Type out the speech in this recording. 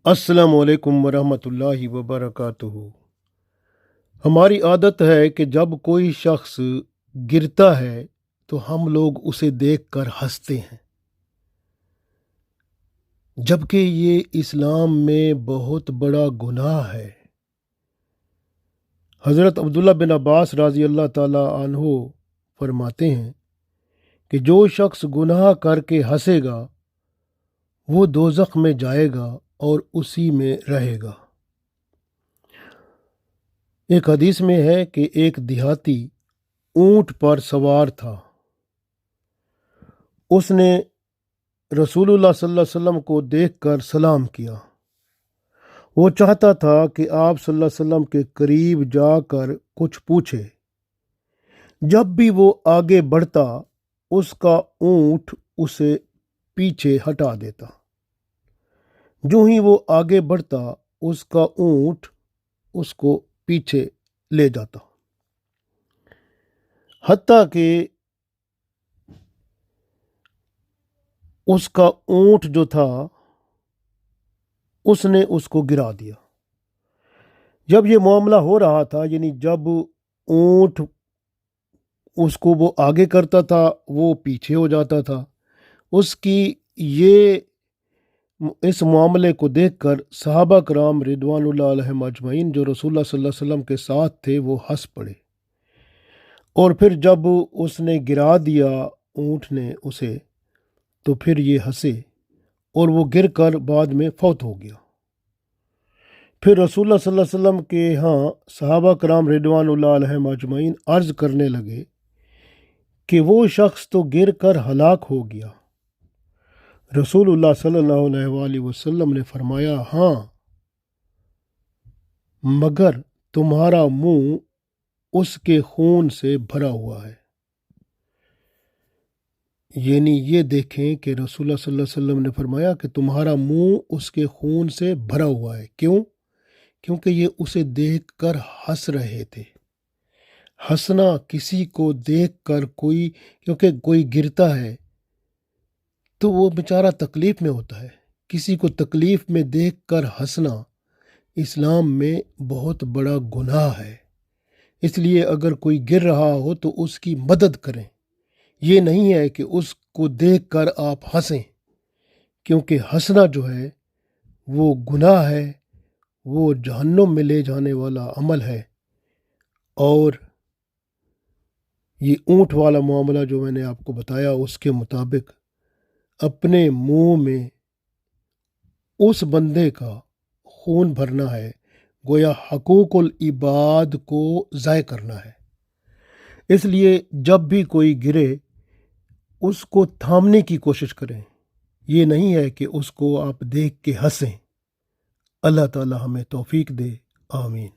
السلام علیکم ورحمۃ اللہ وبرکاتہ۔ ہماری عادت ہے کہ جب کوئی شخص گرتا ہے تو ہم لوگ اسے دیکھ کر ہنستے ہیں، جبکہ یہ اسلام میں بہت بڑا گناہ ہے۔ حضرت عبداللہ بن عباس رضی اللہ تعالی عنہ فرماتے ہیں کہ جو شخص گناہ کر کے ہنسے گا وہ دوزخ میں جائے گا اور اسی میں رہے گا۔ ایک حدیث میں ہے کہ ایک دیہاتی اونٹ پر سوار تھا۔ اس نے رسول اللہ صلی اللہ علیہ وسلم کو دیکھ کر سلام کیا۔ وہ چاہتا تھا کہ آپ صلی اللہ علیہ وسلم کے قریب جا کر کچھ پوچھے۔ جب بھی وہ آگے بڑھتا اس کا اونٹ اسے پیچھے ہٹا دیتا۔ جو ہی وہ آگے بڑھتا اس کا اونٹ اس کو پیچھے لے جاتا، حتیٰ کہ اس کا اونٹ جو تھا اس نے اس کو گرا دیا۔ جب یہ معاملہ ہو رہا تھا، یعنی جب اونٹ اس کو وہ آگے کرتا تھا وہ پیچھے ہو جاتا تھا، اس معاملے کو دیکھ کر صحابہ کرام رضوان اللہ علیہم اجمعین جو رسول اللہ صلی اللہ علیہ وسلم کے ساتھ تھے وہ ہنس پڑے، اور پھر جب اس نے گرا دیا اونٹ نے اسے تو پھر یہ ہنسے اور وہ گر کر بعد میں فوت ہو گیا۔ پھر رسول اللہ صلی اللہ علیہ وسلم کے ہاں صحابہ کرام رضوان اللہ علیہم اجمعین عرض کرنے لگے کہ وہ شخص تو گر کر ہلاک ہو گیا۔ رسول اللہ صلی اللہ علیہ وآلہ وسلم نے فرمایا، ہاں، مگر تمہارا منہ اس کے خون سے بھرا ہوا ہے۔ یعنی یہ دیکھیں کہ رسول اللہ صلی اللہ علیہ وسلم نے فرمایا کہ تمہارا منہ اس کے خون سے بھرا ہوا ہے۔ کیوں؟ کیونکہ یہ اسے دیکھ کر ہنس رہے تھے۔ ہنسنا کسی کو دیکھ کر کیونکہ کوئی گرتا ہے تو وہ بیچارہ تکلیف میں ہوتا ہے، کسی کو تکلیف میں دیکھ کر ہنسنا اسلام میں بہت بڑا گناہ ہے۔ اس لیے اگر کوئی گر رہا ہو تو اس کی مدد کریں، یہ نہیں ہے کہ اس کو دیکھ کر آپ ہنسیں، کیونکہ ہنسنا جو ہے وہ گناہ ہے، وہ جہنم میں لے جانے والا عمل ہے۔ اور یہ اونٹ والا معاملہ جو میں نے آپ کو بتایا اس کے مطابق اپنے منہ میں اس بندے کا خون بھرنا ہے، گویا حقوق العباد کو ضائع کرنا ہے۔ اس لیے جب بھی کوئی گرے اس کو تھامنے کی کوشش کریں، یہ نہیں ہے کہ اس کو آپ دیکھ کے ہنسیں۔ اللہ تعالی ہمیں توفیق دے، آمین۔